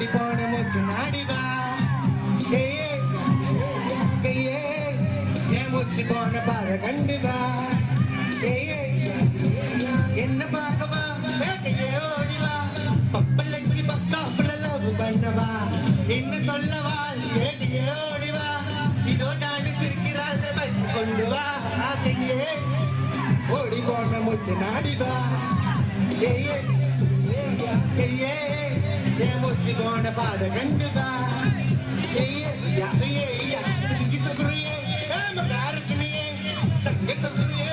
ஓடி போன மூச்சு நாடிவா என் மூச்சு போன பாரு கண்டுவா என்ன பார்க்கவா ஓடிவா பப்பளைக்கு பஸ் ஸ்டாப்ல லவ் பண்ணவா என்ன சொல்லவா ஓடிவா இதோ தாண்டி சிரிக்கிறாள் பைக் கொண்டு வா ஓடி போன மூச்சு நாடிவா மூச்சு போன பாத கண்டுவா சங்க சொல்றியே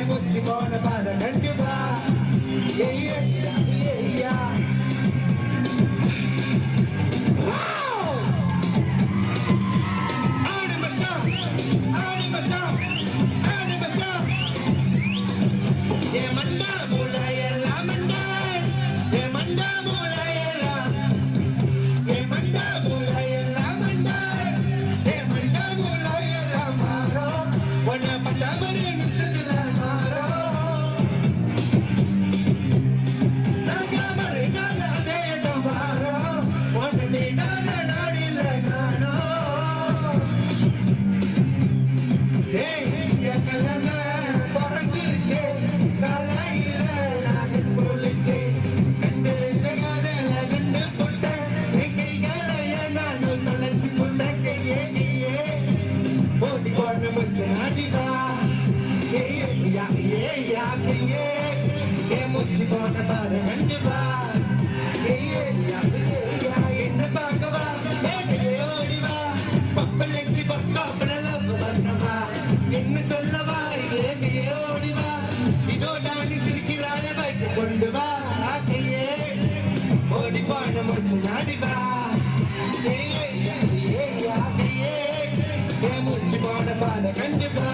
மூச்சு போன பாத கண்டுவா மூச்சு போன பாரு கண்டுவா என்ன பார்க்கவா ஓடிவா பப்பளைக்கு பஸ் ஸ்டாப்ல லவ் பண்ணவா என்ன சொல்லவா ஓடிவா இதோ தாண்டி சிரிக்கிறாள் பைக் கொண்டு வா ஓடி போன மூச்சு நாடிவா மூச்சு போன பாரு கண்டுவா